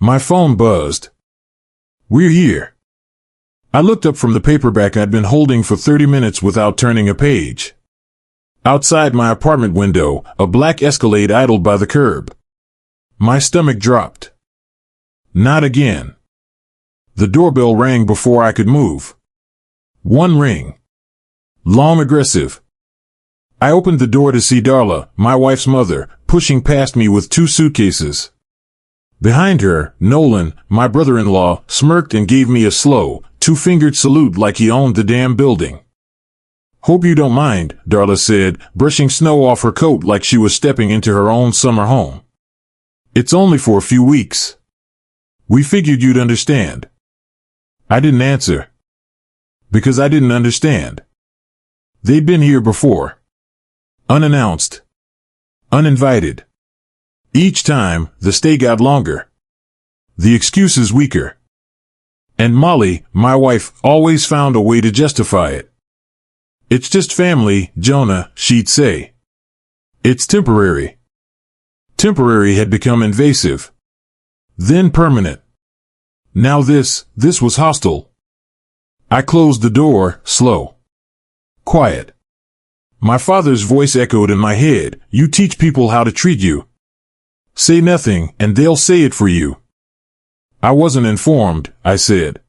My phone buzzed. "We're here." I looked up from the paperback I'd been holding for 30 minutes without turning a page. Outside my apartment window, a black Escalade idled by the curb. My stomach dropped. Not again. The doorbell rang before I could move. One ring. Long, aggressive. I opened the door to see Darla, my wife's mother, pushing past me with 2 suitcases. Behind her, Nolan, my brother-in-law, smirked and gave me a slow, 2-fingered salute like he owned the damn building. "Hope you don't mind," Darla said, brushing snow off her coat like she was stepping into her own summer home. "It's only for a few weeks. We figured you'd understand." I didn't answer. Because I didn't understand. They'd been here before. Unannounced. Uninvited. Each time, the stay got longer. The excuses weaker. And Molly, my wife, always found a way to justify it. "It's just family, Jonah," she'd say. "It's temporary." Temporary had become invasive. Then permanent. Now this was hostile. I closed the door, slow. Quiet. My father's voice echoed in my head, "You teach people how to treat you. Say nothing, and they'll say it for you." "I wasn't informed," I said.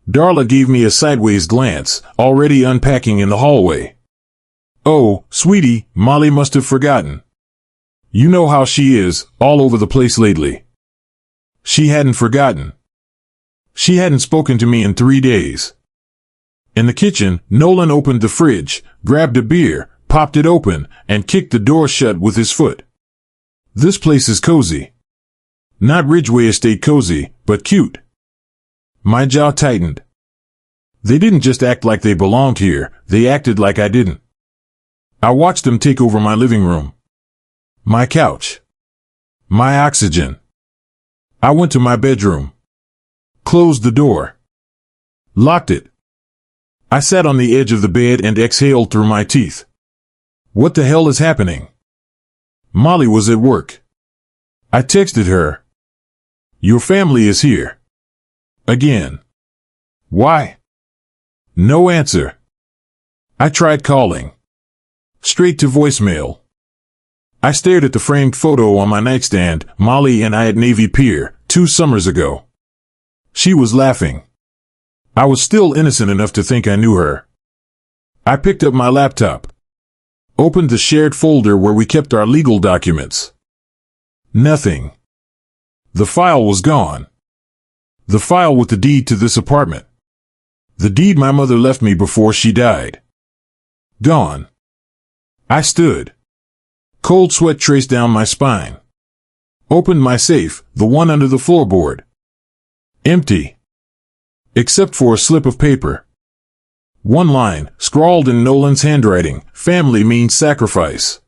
Darla gave me a sideways glance, already unpacking in the hallway. "Oh, sweetie, Molly must have forgotten. You know how she is, all over the place lately." She hadn't forgotten. She hadn't spoken to me in 3 days. In the kitchen, Nolan opened the fridge, grabbed a beer, popped it open, and kicked the door shut with his foot. This place is cozy. Not Ridgeway Estate cozy, but cute. My jaw tightened. They didn't just act like they belonged here, they acted like I didn't. I watched them take over my living room. My couch. My oxygen. I went to my bedroom. Closed the door. Locked it. I sat on the edge of the bed and exhaled through my teeth. What the hell is happening? Molly was at work. I texted her. "Your family is here." Again. Why? No answer. I tried calling. Straight to voicemail. I stared at the framed photo on my nightstand, Molly and I at Navy Pier, 2 summers ago. She was laughing. I was still innocent enough to think I knew her. I picked up my laptop. Opened the shared folder where we kept our legal documents. Nothing. The file was gone. The file with the deed to this apartment. The deed my mother left me before she died. Gone. I stood. Cold sweat traced down my spine. Opened my safe, the one under the floorboard. Empty. Except for a slip of paper. One line, scrawled in Nolan's handwriting, "Family means sacrifice.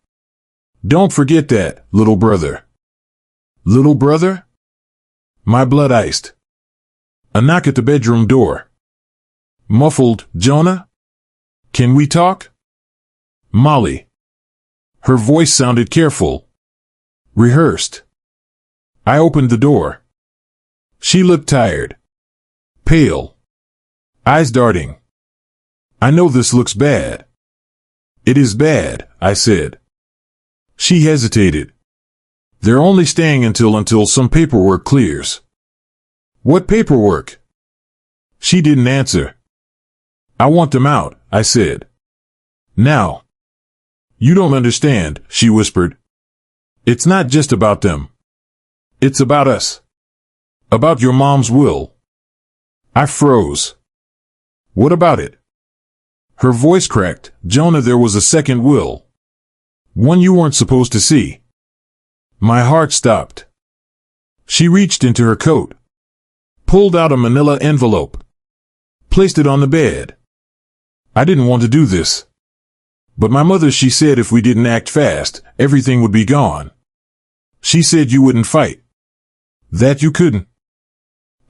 Don't forget that, little brother." Little brother? My blood iced. A knock at the bedroom door. Muffled, "Jonah? Can we talk?" Molly. Her voice sounded careful. Rehearsed. I opened the door. She looked tired. Pale. Eyes darting. "I know this looks bad." "It is bad," I said. She hesitated. "They're only staying until some paperwork clears." "What paperwork?" She didn't answer. "I want them out," I said. "Now." "You don't understand," she whispered. "It's not just about them. It's about us. About your mom's will." I froze. "What about it?" Her voice cracked. "Jonah, there was a second will. One you weren't supposed to see." My heart stopped. She reached into her coat. Pulled out a manila envelope. Placed it on the bed. I didn't want to do this. But my mother, she said if we didn't act fast, everything would be gone. She said you wouldn't fight. That you couldn't.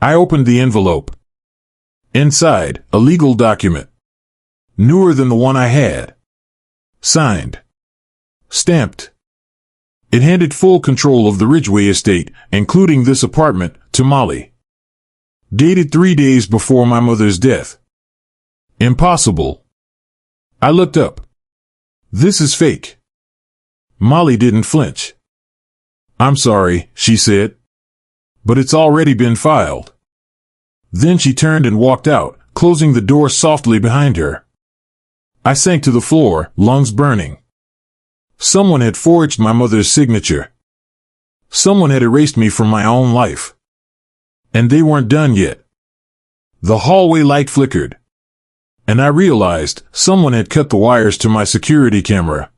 I opened the envelope. Inside, a legal document. Newer than the one I had. Signed. Stamped. It handed full control of the Ridgeway estate, including this apartment, to Molly. Dated 3 days before my mother's death. Impossible. I looked up. This is fake. Molly didn't flinch. I'm sorry, she said. But it's already been filed. Then she turned and walked out, closing the door softly behind her. I sank to the floor, lungs burning. Someone had forged my mother's signature. Someone had erased me from my own life. And they weren't done yet. The hallway light flickered. And I realized someone had cut the wires to my security camera.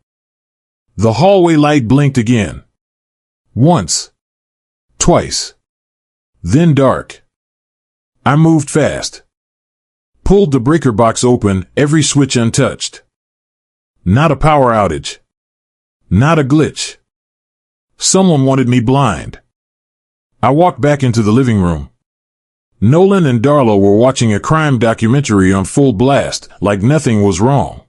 The hallway light blinked again. Once. Twice. Then dark. I moved fast. Pulled the breaker box open, every switch untouched. Not a power outage. Not a glitch. Someone wanted me blind. I walked back into the living room. Nolan and Darla were watching a crime documentary on full blast, like nothing was wrong.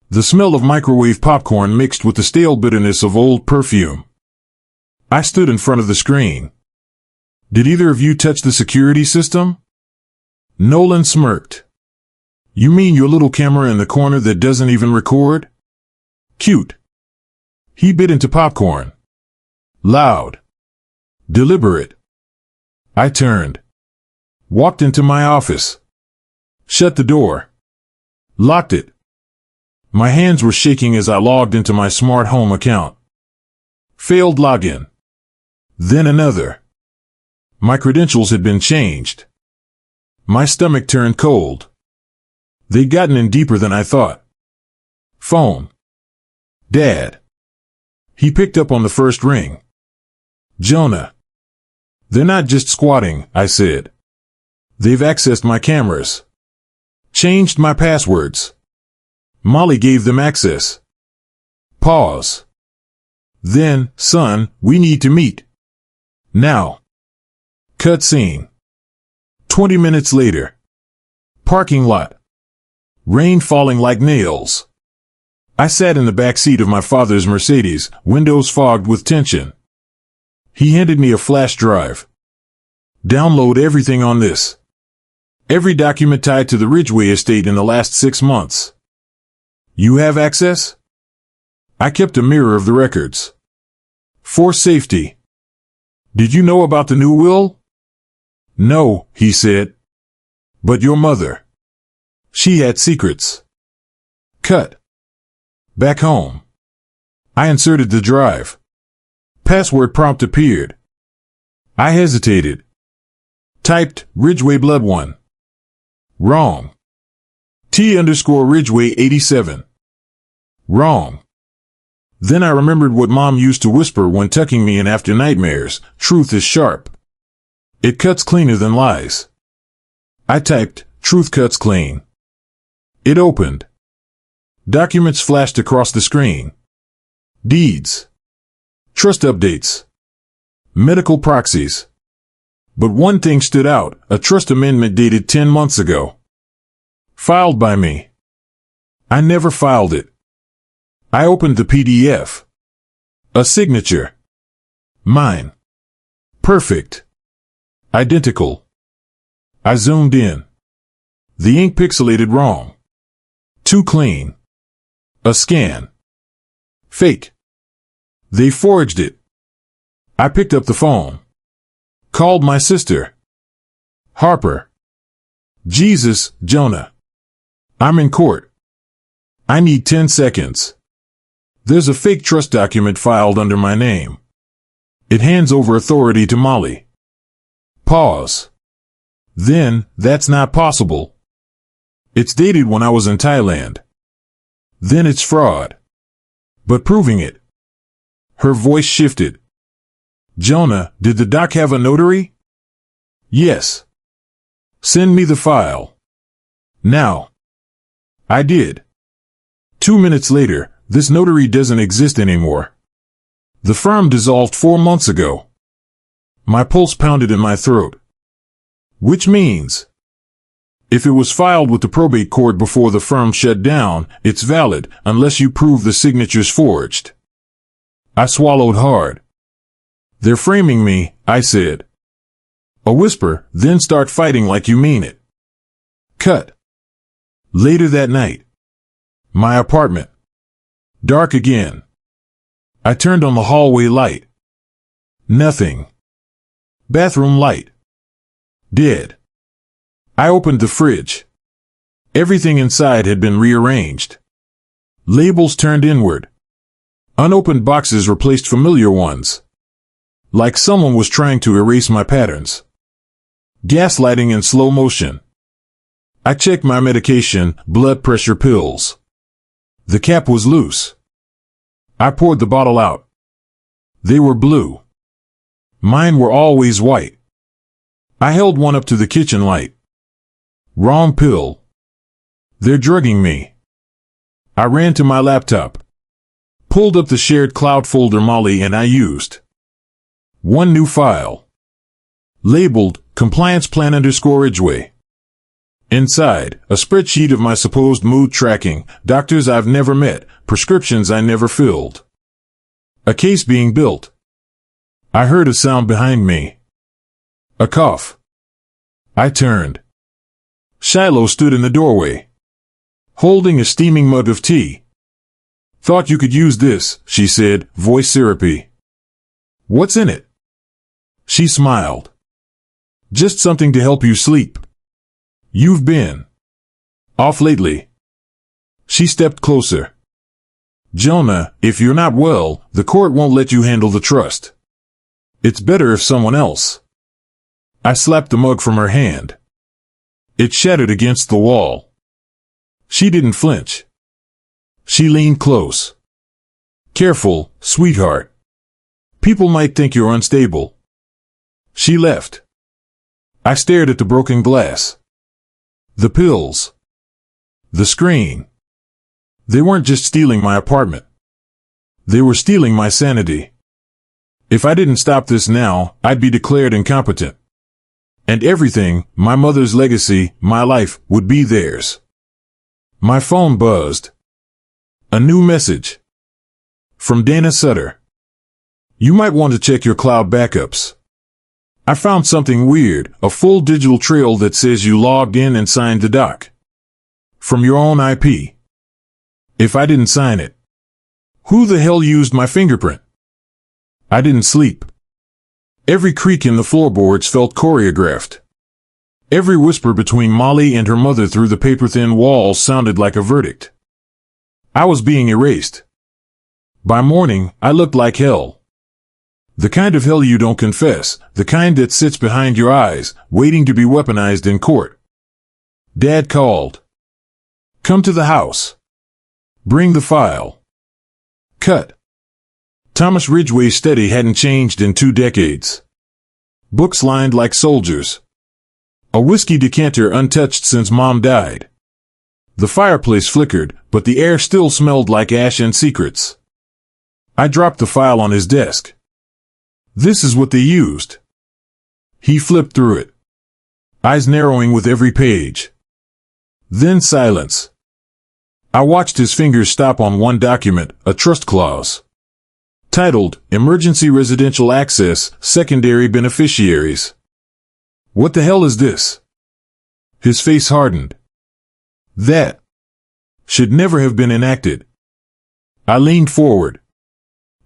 The smell of microwave popcorn mixed with the stale bitterness of old perfume. I stood in front of the screen. Did either of you touch the security system? Nolan smirked. You mean your little camera in the corner that doesn't even record? Cute. He bit into popcorn. Loud. Deliberate. I turned. Walked into my office. Shut the door. Locked it. My hands were shaking as I logged into my smart home account. Failed login. Then another. My credentials had been changed. My stomach turned cold. They'd gotten in deeper than I thought. Phone. Dad. He picked up on the first ring. Jonah. They're not just squatting, I said. They've accessed my cameras. Changed my passwords. Molly gave them access. Pause. Then, son, we need to meet. Now. Cut scene. 20 minutes later. Parking lot. Rain falling like nails. I sat in the back seat of my father's Mercedes, windows fogged with tension. He handed me a flash drive. Download everything on this. Every document tied to the Ridgway estate in the last 6 months. You have access? I kept a mirror of the records. For safety. Did you know about the new will? No, he said. But your mother. She had secrets. Cut. Back home. I inserted the drive. Password prompt appeared. I hesitated. Typed Ridgway Blood 1. Wrong. T_Ridgway 87. Wrong. Then I remembered what Mom used to whisper when tucking me in after nightmares. Truth is sharp. It cuts cleaner than lies. I typed, truth cuts clean. It opened. Documents flashed across the screen. Deeds. Trust updates. Medical proxies. But one thing stood out, a trust amendment dated 10 months ago. Filed by me. I never filed it. I opened the PDF. A signature. Mine. Perfect. Identical. I zoomed in. The ink pixelated wrong. Too clean. A scan. Fake. They forged it. I picked up the phone. Called my sister. Harper. Jesus, Jonah. I'm in court. I need 10 seconds. There's a fake trust document filed under my name. It hands over authority to Molly. Pause. Then, that's not possible. It's dated when I was in Thailand. Then it's fraud. But proving it. Her voice shifted. Jonah, did the doc have a notary? Yes. Send me the file. Now. I did. 2 minutes later, this notary doesn't exist anymore. The firm dissolved 4 months ago. My pulse pounded in my throat. Which means, if it was filed with the probate court before the firm shut down, it's valid unless you prove the signature's forged. I swallowed hard. They're framing me, I said. A whisper, then start fighting like you mean it. Cut. Later that night. My apartment. Dark again. I turned on the hallway light. Nothing. Bathroom light. Dead. I opened the fridge. Everything inside had been rearranged. Labels turned inward. Unopened boxes replaced familiar ones. Like someone was trying to erase my patterns. Gaslighting in slow motion. I checked my medication, blood pressure pills. The cap was loose. I poured the bottle out. They were blue. Mine were always white. I held one up to the kitchen light. Wrong pill. They're drugging me. I ran to my laptop. Pulled up the shared cloud folder Molly and I used. One new file. Labeled, Compliance Plan _Ridgeway. Inside, a spreadsheet of my supposed mood tracking, doctors I've never met, prescriptions I never filled. A case being built. I heard a sound behind me. A cough. I turned. Shiloh stood in the doorway, holding a steaming mug of tea. Thought you could use this, she said, voice syrupy. What's in it? She smiled. Just something to help you sleep. You've been off lately. She stepped closer. Jonah, if you're not well, the court won't let you handle the trust. It's better if someone else. I slapped the mug from her hand. It shattered against the wall. She didn't flinch. She leaned close. Careful, sweetheart. People might think you're unstable. She left. I stared at the broken glass. The pills. The screen. They weren't just stealing my apartment. They were stealing my sanity. If I didn't stop this now, I'd be declared incompetent. And everything, my mother's legacy, my life, would be theirs. My phone buzzed. A new message. From Dana Sutter. You might want to check your cloud backups. I found something weird, a full digital trail that says you logged in and signed the doc. From your own IP. If I didn't sign it, who the hell used my fingerprint? I didn't sleep. Every creak in the floorboards felt choreographed. Every whisper between Molly and her mother through the paper-thin walls sounded like a verdict. I was being erased. By morning, I looked like hell. The kind of hell you don't confess, the kind that sits behind your eyes, waiting to be weaponized in court. Dad called. Come to the house. Bring the file. Cut. Thomas Ridgway's study hadn't changed in 2 decades. Books lined like soldiers. A whiskey decanter untouched since Mom died. The fireplace flickered, but the air still smelled like ash and secrets. I dropped the file on his desk. This is what they used. He flipped through it, eyes narrowing with every page. Then silence. I watched his fingers stop on one document, a trust clause. Titled, Emergency Residential Access, Secondary Beneficiaries. What the hell is this? His face hardened. That should never have been enacted. I leaned forward.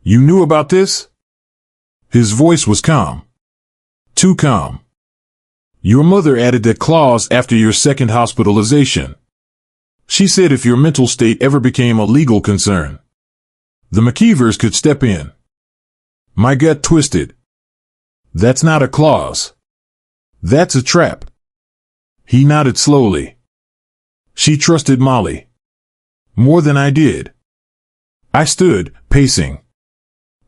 You knew about this? His voice was calm. Too calm. Your mother added that clause after your second hospitalization. She said if your mental state ever became a legal concern, the McKeevers could step in. My gut twisted. That's not a clause. That's a trap. He nodded slowly. She trusted Molly. More than I did. I stood, pacing.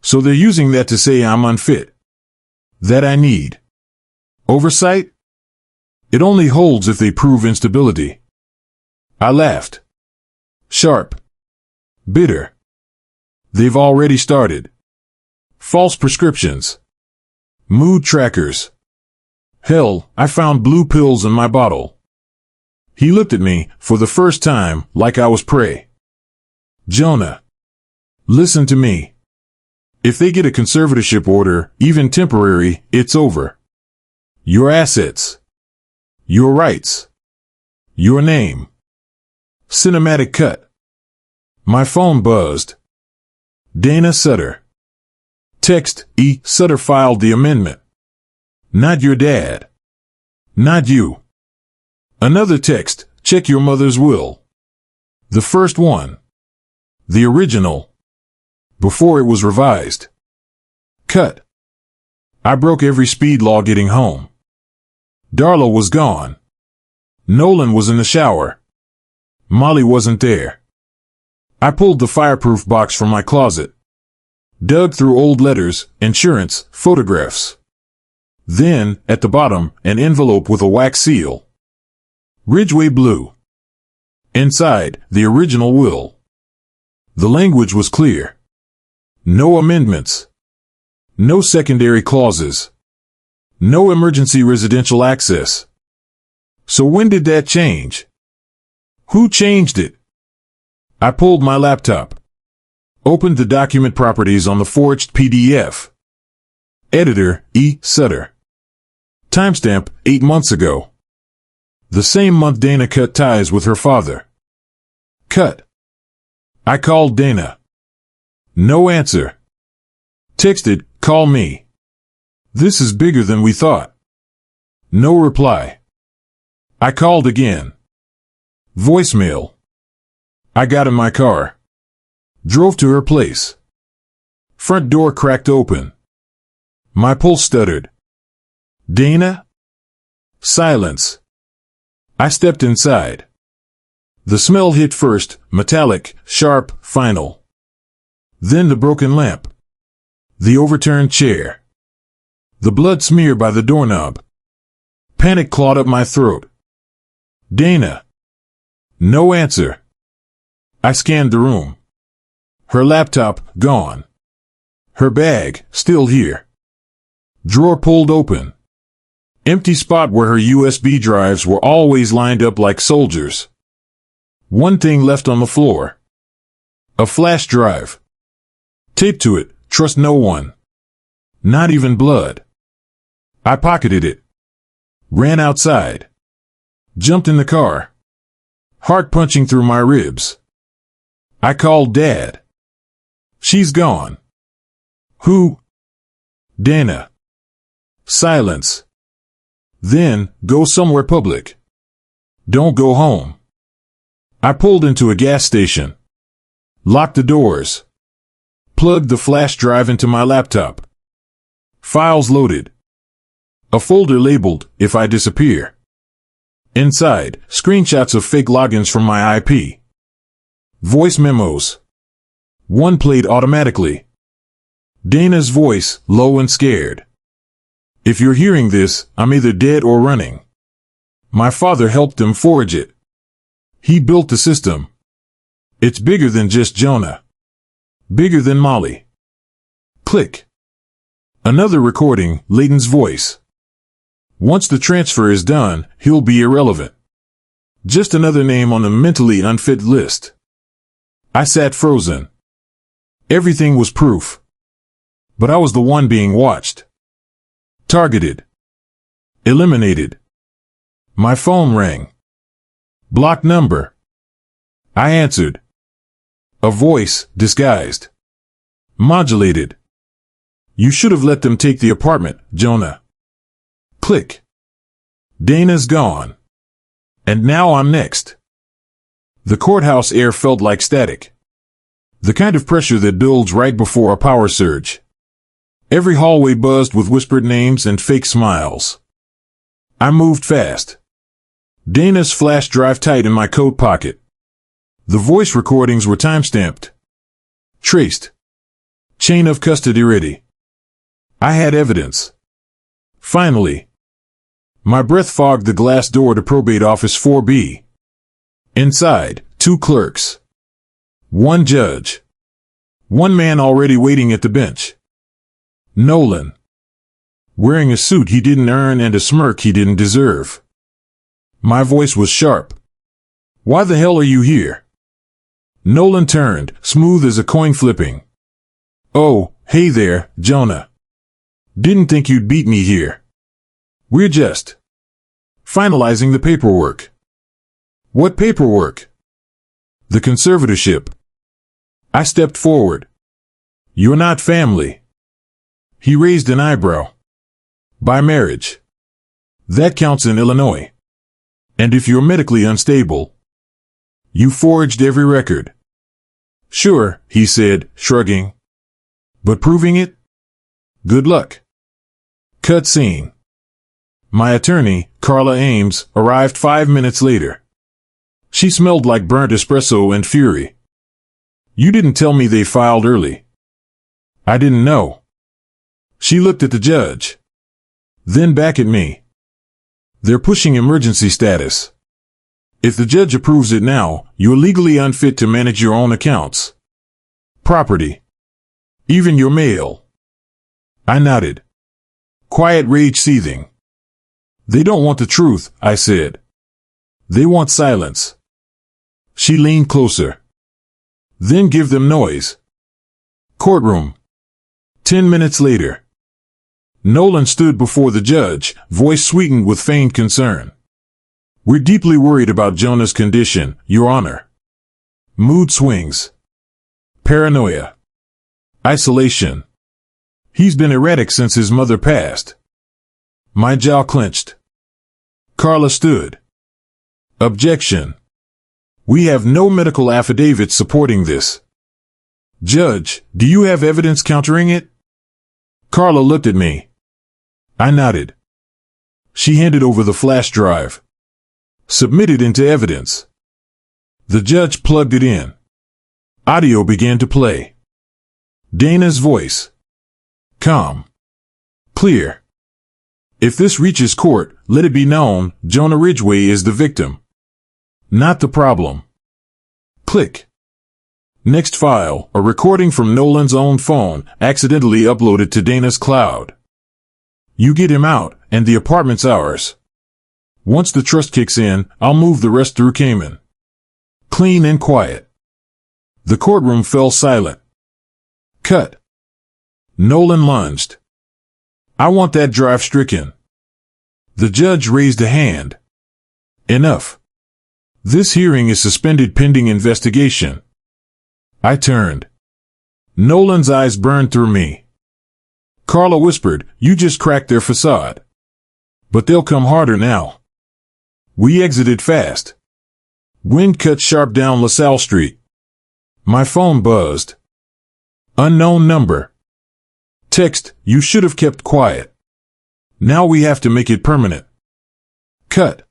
So they're using that to say I'm unfit. That I need oversight? It only holds if they prove instability. I laughed. Sharp. Bitter. They've already started. False prescriptions. Mood trackers. Hell, I found blue pills in my bottle. He looked at me, for the first time, like I was prey. Jonah. Listen to me. If they get a conservatorship order, even temporary, it's over. Your assets. Your rights. Your name. Cinematic cut. My phone buzzed. Dana Sutter. Text, E. Sutter filed the amendment. Not your dad. Not you. Another text, check your mother's will. The first one. The original. Before it was revised. Cut. I broke every speed law getting home. Darla was gone. Nolan was in the shower. Molly wasn't there. I pulled the fireproof box from my closet. Dug through old letters, insurance, photographs. Then, at the bottom, an envelope with a wax seal. Ridgeway Blue. Inside, the original will. The language was clear. No amendments. No secondary clauses. No emergency residential access. So when did that change? Who changed it? I pulled my laptop. Opened the document properties on the forged PDF. Editor, E. Sutter. Timestamp, 8 months ago. The same month Dana cut ties with her father. Cut. I called Dana. No answer. Texted, call me. This is bigger than we thought. No reply. I called again. Voicemail. I got in my car. Drove to her place. Front door cracked open. My pulse stuttered. Dana? Silence. I stepped inside. The smell hit first, metallic, sharp, final. Then the broken lamp. The overturned chair. The blood smear by the doorknob. Panic clawed up my throat. Dana. No answer. I scanned the room. Her laptop, gone. Her bag, still here. Drawer pulled open. Empty spot where her USB drives were always lined up like soldiers. One thing left on the floor. A flash drive. Taped to it, trust no one. Not even blood. I pocketed it. Ran outside. Jumped in the car. Heart punching through my ribs. I called Dad. She's gone. Who? Dana. Silence. Then, go somewhere public. Don't go home. I pulled into a gas station. Locked the doors. Plugged the flash drive into my laptop. Files loaded. A folder labeled, If I Disappear. Inside, screenshots of fake logins from my IP. Voice memos. One played automatically. Dana's voice, low and scared. If you're hearing this, I'm either dead or running. My father helped them forge it. He built the system. It's bigger than just Jonah. Bigger than Molly. Click. Another recording, Layton's voice. Once the transfer is done, he'll be irrelevant. Just another name on the mentally unfit list. I sat frozen. Everything was proof. But I was the one being watched. Targeted. Eliminated. My phone rang. Blocked number. I answered. A voice, disguised. Modulated. You should have let them take the apartment, Jonah. Click. Dana's gone. And now I'm next. The courthouse air felt like static. The kind of pressure that builds right before a power surge. Every hallway buzzed with whispered names and fake smiles. I moved fast. Dana's flash drive tight in my coat pocket. The voice recordings were timestamped. Traced. Chain of custody ready. I had evidence. Finally. My breath fogged the glass door to probate office 4B. Inside, 2 clerks. 1 judge. 1 man already waiting at the bench. Nolan. Wearing a suit he didn't earn and a smirk he didn't deserve. My voice was sharp. Why the hell are you here? Nolan turned, smooth as a coin flipping. Oh, hey there, Jonah. Didn't think you'd beat me here. We're just finalizing the paperwork. What paperwork? The conservatorship. I stepped forward. You're not family. He raised an eyebrow. By marriage. That counts in Illinois. And if you're medically unstable, you forged every record. Sure, he said, shrugging. But proving it? Good luck. Cut scene. My attorney, Carla Ames, arrived 5 minutes later. She smelled like burnt espresso and fury. You didn't tell me they filed early. I didn't know. She looked at the judge. Then back at me. They're pushing emergency status. If the judge approves it now, you're legally unfit to manage your own accounts. Property. Even your mail. I nodded. Quiet rage seething. They don't want the truth, I said. They want silence. She leaned closer. Then give them noise. Courtroom. 10 minutes later. Nolan stood before the judge, voice sweetened with feigned concern. We're deeply worried about Jonah's condition, Your Honor. Mood swings. Paranoia. Isolation. He's been erratic since his mother passed. My jaw clenched. Carla stood. Objection. We have no medical affidavits supporting this. Judge, do you have evidence countering it? Carla looked at me. I nodded. She handed over the flash drive. Submitted into evidence. The judge plugged it in. Audio began to play. Dana's voice. Calm. Clear. If this reaches court, let it be known, Jonah Ridgway is the victim. Not the problem. Click. Next file, a recording from Nolan's own phone, accidentally uploaded to Dana's cloud. You get him out, and the apartment's ours. Once the trust kicks in, I'll move the rest through Cayman. Clean and quiet. The courtroom fell silent. Cut. Nolan lunged. I want that drive stricken. The judge raised a hand. Enough. This hearing is suspended pending investigation. I turned. Nolan's eyes burned through me. Carla whispered, you just cracked their facade. But they'll come harder now. We exited fast. Wind cut sharp down LaSalle Street. My phone buzzed. Unknown number. Text, you should have kept quiet. Now we have to make it permanent. Cut.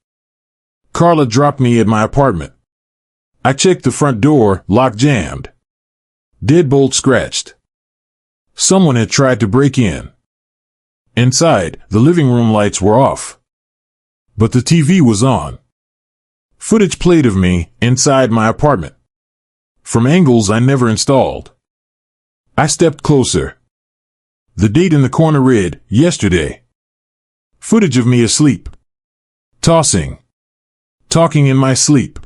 Carla dropped me at my apartment. I checked the front door, lock jammed. Deadbolt scratched. Someone had tried to break in. Inside, the living room lights were off. But the TV was on. Footage played of me, inside my apartment. From angles I never installed. I stepped closer. The date in the corner read, yesterday. Footage of me asleep. Tossing. Talking in my sleep.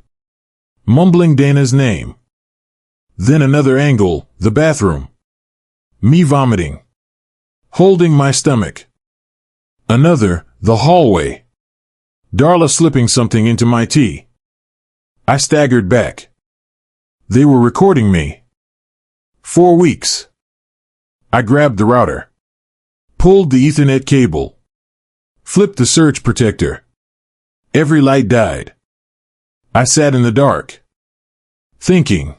Mumbling Dana's name. Then another angle, the bathroom. Me vomiting. Holding my stomach. Another, the hallway. Darla slipping something into my tea. I staggered back. They were recording me. 4 weeks. I grabbed the router. Pulled the Ethernet cable. Flipped the surge protector. Every light died. I sat in the dark. Thinking.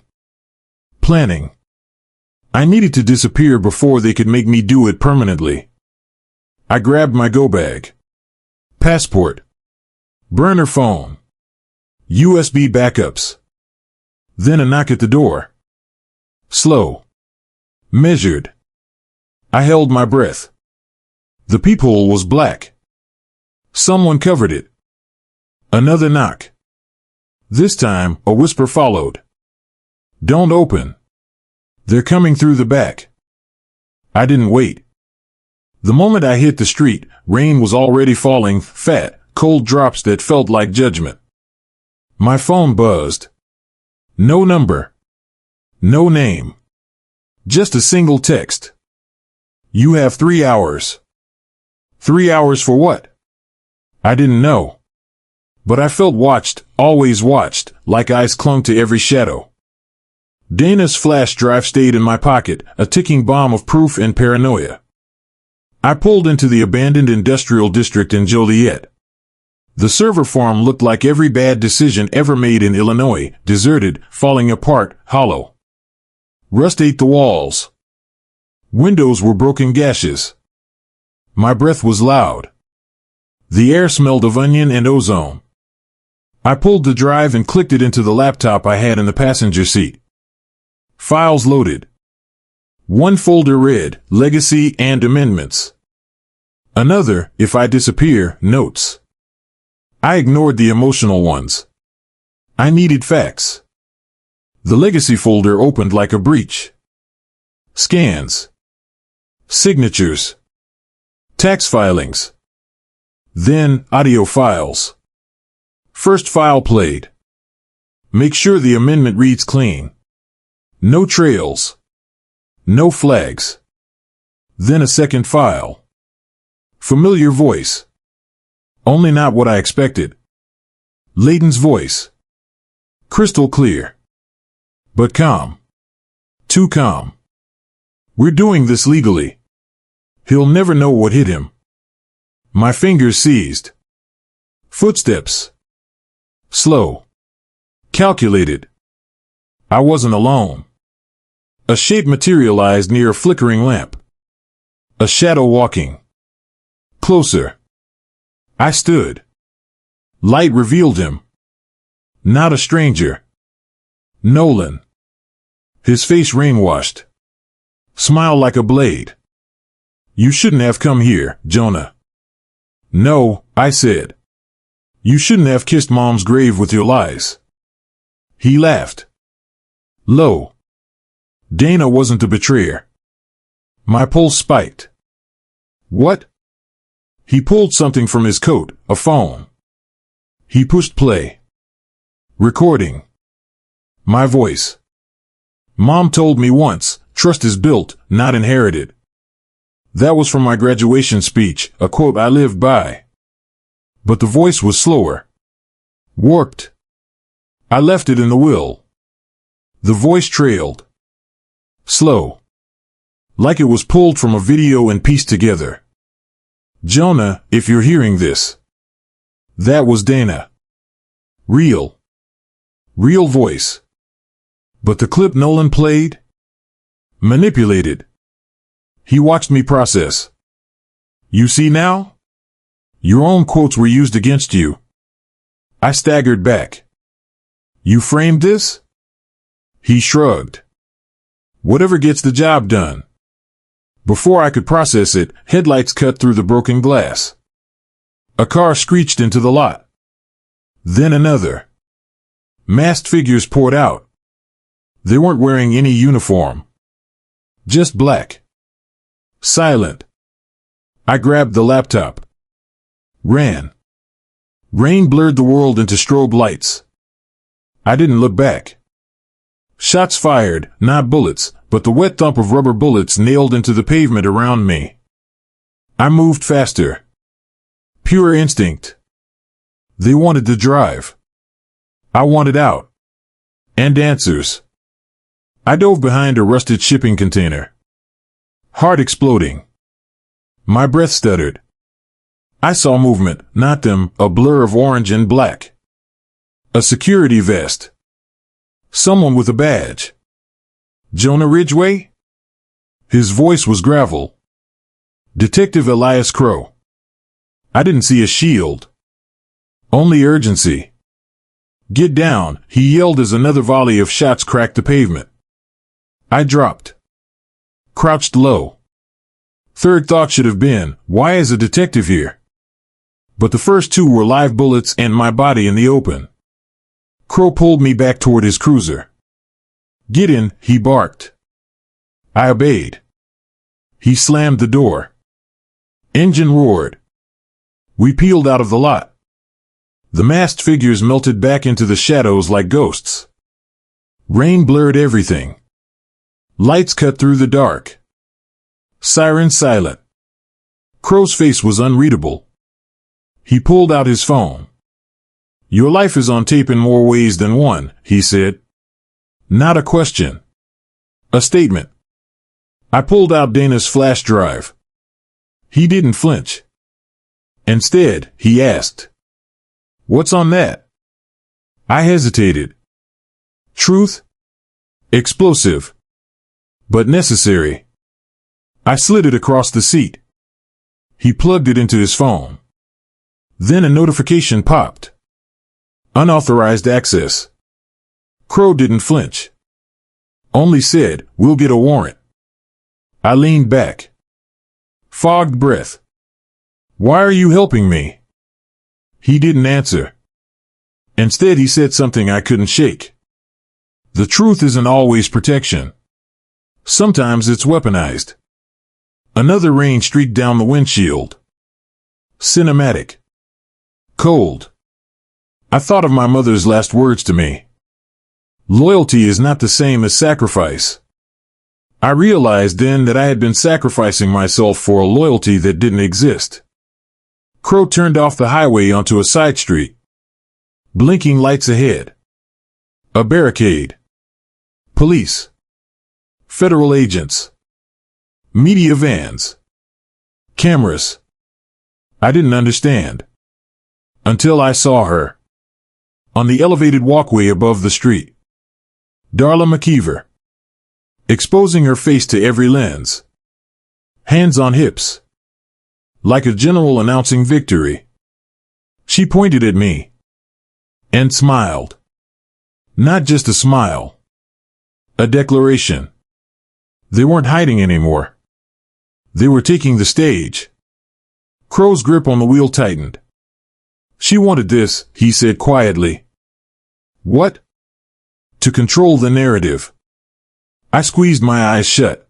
Planning. I needed to disappear before they could make me do it permanently. I grabbed my go bag. Passport. Burner phone. USB backups. Then a knock at the door. Slow. Measured. I held my breath. The peephole was black. Someone covered it. Another knock. This time, a whisper followed. Don't open. They're coming through the back. I didn't wait. The moment I hit the street, rain was already falling, fat, cold drops that felt like judgment. My phone buzzed. No number. No name. Just a single text. You have 3 hours. 3 hours for what? I didn't know. But I felt watched, always watched, like eyes clung to every shadow. Dana's flash drive stayed in my pocket, a ticking bomb of proof and paranoia. I pulled into the abandoned industrial district in Joliet. The server farm looked like every bad decision ever made in Illinois, deserted, falling apart, hollow. Rust ate the walls. Windows were broken gashes. My breath was loud. The air smelled of onion and ozone. I pulled the drive and clicked it into the laptop I had in the passenger seat. Files loaded. One folder read, Legacy and Amendments. Another, If I Disappear, Notes. I ignored the emotional ones. I needed facts. The Legacy folder opened like a breach. Scans. Signatures. Tax filings. Then, audio files. First file played. Make sure the amendment reads clean. No trails. No flags. Then a second file. Familiar voice. Only not what I expected. Layton's voice. Crystal clear. But calm. Too calm. We're doing this legally. He'll never know what hit him. My fingers seized. Footsteps. Slow. Calculated. I wasn't alone. A shape materialized near a flickering lamp. A shadow walking. Closer. I stood. Light revealed him. Not a stranger. Nolan. His face rain-washed. Smile like a blade. You shouldn't have come here, Jonah. No, I said. You shouldn't have kissed Mom's grave with your lies. He laughed. Low. Dana wasn't a betrayer. My pulse spiked. What? He pulled something from his coat, a phone. He pushed play. Recording. My voice. Mom told me once, trust is built, not inherited. That was from my graduation speech, a quote I lived by. But the voice was slower. Warped. I left it in the will. The voice trailed. Slow. Like it was pulled from a video and pieced together. Jonah, if you're hearing this. That was Dana. Real. Real voice. But the clip Nolan played? Manipulated. He watched me process. You see now? Your own quotes were used against you. I staggered back. You framed this? He shrugged. Whatever gets the job done. Before I could process it, headlights cut through the broken glass. A car screeched into the lot. Then another. Masked figures poured out. They weren't wearing any uniform. Just black. Silent. I grabbed the laptop. Ran. Rain blurred the world into strobe lights. I didn't look back. Shots fired, not bullets, but the wet thump of rubber bullets nailed into the pavement around me. I moved faster. Pure instinct. They wanted to drive. I wanted out. And answers. I dove behind a rusted shipping container. Heart exploding. My breath stuttered. I saw movement, not them, a blur of orange and black. A security vest. Someone with a badge. Jonah Ridgway? His voice was gravel. Detective Elias Crow. I didn't see a shield. Only urgency. Get down, he yelled as another volley of shots cracked the pavement. I dropped. Crouched low. Third thought should have been, why is a detective here? But the first two were live bullets and my body in the open. Crow pulled me back toward his cruiser. Get in, he barked. I obeyed. He slammed the door. Engine roared. We peeled out of the lot. The masked figures melted back into the shadows like ghosts. Rain blurred everything. Lights cut through the dark. Siren silent. Crow's face was unreadable. He pulled out his phone. Your life is on tape in more ways than one, he said. Not a question. A statement. I pulled out Dana's flash drive. He didn't flinch. Instead, he asked, "What's on that?" I hesitated. Truth? Explosive. But necessary. I slid it across the seat. He plugged it into his phone. Then a notification popped. Unauthorized access. Crow didn't flinch. Only said, "We'll get a warrant." I leaned back. Fogged breath. "Why are you helping me?" He didn't answer. Instead, he said something I couldn't shake. The truth isn't always protection. Sometimes it's weaponized. Another rain streaked down the windshield. Cinematic. Cold. I thought of my mother's last words to me. Loyalty is not the same as sacrifice. I realized then that I had been sacrificing myself for a loyalty that didn't exist. Crow turned off the highway onto a side street. Blinking lights ahead. A barricade. Police. Federal agents. Media vans. Cameras. I didn't understand. Until I saw her. On the elevated walkway above the street. Darla McKeever. Exposing her face to every lens. Hands on hips. Like a general announcing victory. She pointed at me. And smiled. Not just a smile. A declaration. They weren't hiding anymore. They were taking the stage. Crow's grip on the wheel tightened. She wanted this, he said quietly. What? To control the narrative. I squeezed my eyes shut.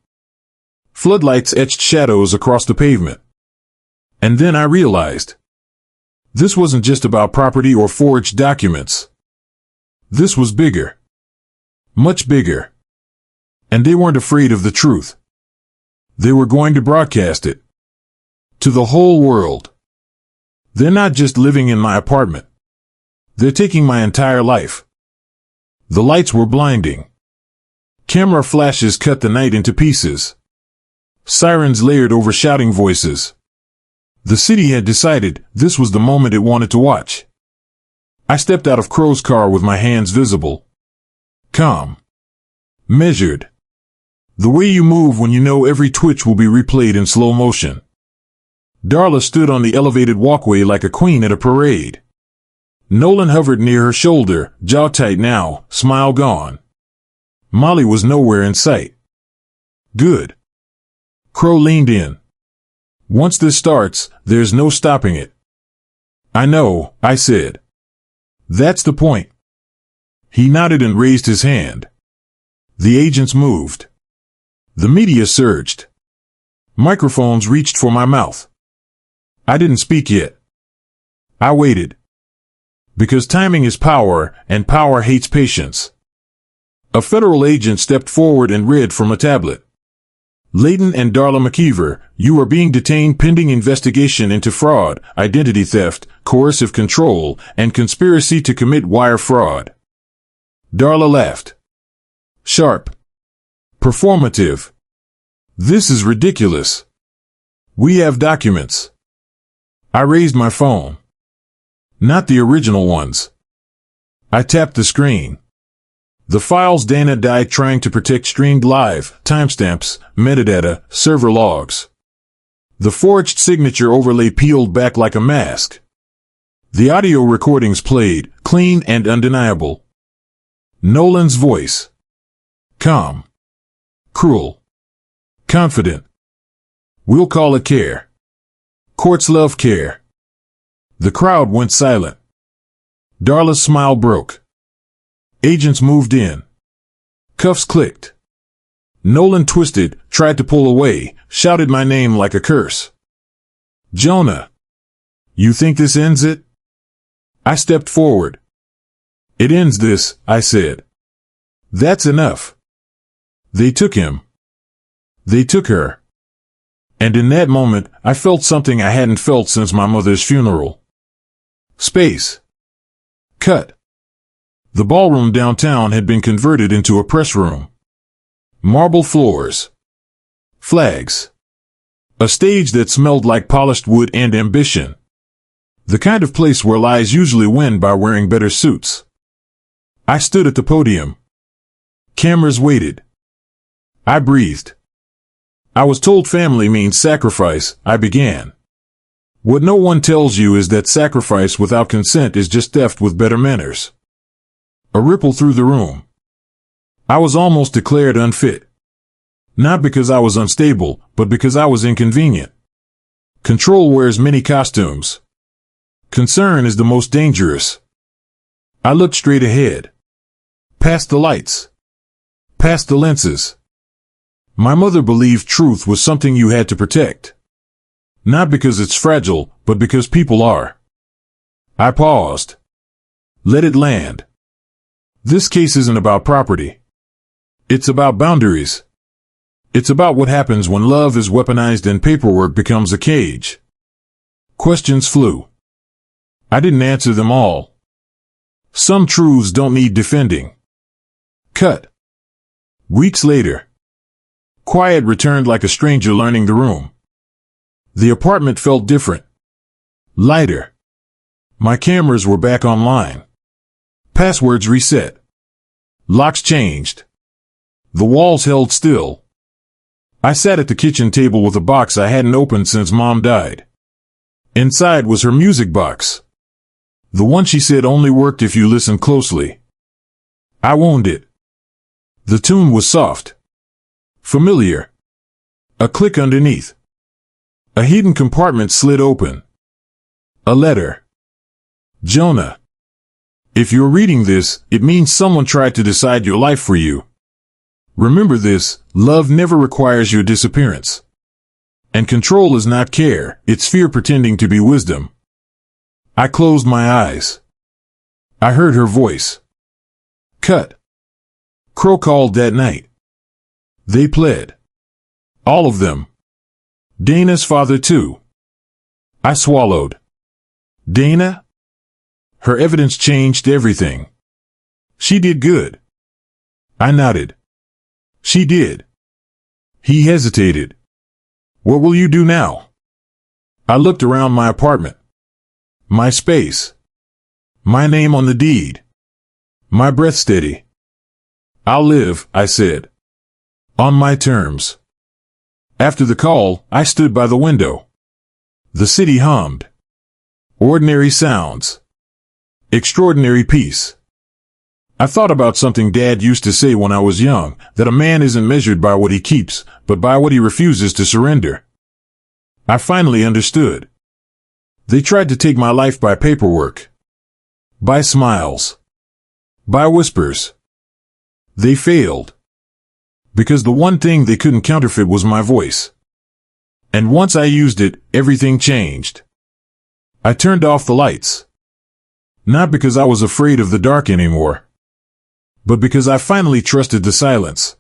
Floodlights etched shadows across the pavement. And then I realized. This wasn't just about property or forged documents. This was bigger. Much bigger. And they weren't afraid of the truth. They were going to broadcast it. To the whole world. They're not just living in my apartment. They're taking my entire life. The lights were blinding. Camera flashes cut the night into pieces. Sirens layered over shouting voices. The city had decided this was the moment it wanted to watch. I stepped out of Crow's car with my hands visible. Calm. Measured. The way you move when you know every twitch will be replayed in slow motion. Darla stood on the elevated walkway like a queen at a parade. Nolan hovered near her shoulder, jaw tight now, smile gone. Molly was nowhere in sight. Good. Crow leaned in. Once this starts, there's no stopping it. I know, I said. That's the point. He nodded and raised his hand. The agents moved. The media surged. Microphones reached for my mouth. I didn't speak yet. I waited. Because timing is power, and power hates patience. A federal agent stepped forward and read from a tablet. Layton and Darla McKeever, you are being detained pending investigation into fraud, identity theft, coercive control, and conspiracy to commit wire fraud. Darla laughed. Sharp. Performative. This is ridiculous. We have documents. I raised my phone. Not the original ones. I tapped the screen. The files Dana died trying to protect streamed live, timestamps, metadata, server logs. The forged signature overlay peeled back like a mask. The audio recordings played, clean and undeniable. Nolan's voice. Calm. Cruel. Confident. We'll call it care. Courts love care. The crowd went silent. Darla's smile broke. Agents moved in. Cuffs clicked. Nolan twisted, tried to pull away, shouted my name like a curse. Jonah. You think this ends it? I stepped forward. It ends this, I said. That's enough. They took him. They took her. And in that moment, I felt something I hadn't felt since my mother's funeral. Space. Cut. The ballroom downtown had been converted into a press room. Marble floors. Flags. A stage that smelled like polished wood and ambition. The kind of place where lies usually win by wearing better suits. I stood at the podium. Cameras waited. I breathed. I was told family means sacrifice, I began. What no one tells you is that sacrifice without consent is just theft with better manners. A ripple through the room. I was almost declared unfit. Not because I was unstable, but because I was inconvenient. Control wears many costumes. Concern is the most dangerous. I looked straight ahead. Past the lights. Past the lenses. My mother believed truth was something you had to protect. Not because it's fragile, but because people are. I paused. Let it land. This case isn't about property. It's about boundaries. It's about what happens when love is weaponized and paperwork becomes a cage. Questions flew. I didn't answer them all. Some truths don't need defending. Cut. Weeks later. Quiet returned like a stranger learning the room. The apartment felt different. Lighter. My cameras were back online. Passwords reset. Locks changed. The walls held still. I sat at the kitchen table with a box I hadn't opened since Mom died. Inside was her music box. The one she said only worked if you listened closely. I wound it. The tune was soft. Familiar. A click underneath. A hidden compartment slid open. A letter. Jonah. If you're reading this, it means someone tried to decide your life for you. Remember this, love never requires your disappearance. And control is not care, it's fear pretending to be wisdom. I closed my eyes. I heard her voice. Cut. Crow called that night. They pled. All of them. Dana's father too. I swallowed. Dana? Her evidence changed everything. She did good. I nodded. She did. He hesitated. What will you do now? I looked around my apartment. My space. My name on the deed. My breath steady. I'll live, I said. On my terms. After the call, I stood by the window. The city hummed. Ordinary sounds. Extraordinary peace. I thought about something Dad used to say when I was young, that a man isn't measured by what he keeps, but by what he refuses to surrender. I finally understood. They tried to take my life by paperwork. By smiles. By whispers. They failed. Because the one thing they couldn't counterfeit was my voice. And once I used it, everything changed. I turned off the lights. Not because I was afraid of the dark anymore, but because I finally trusted the silence.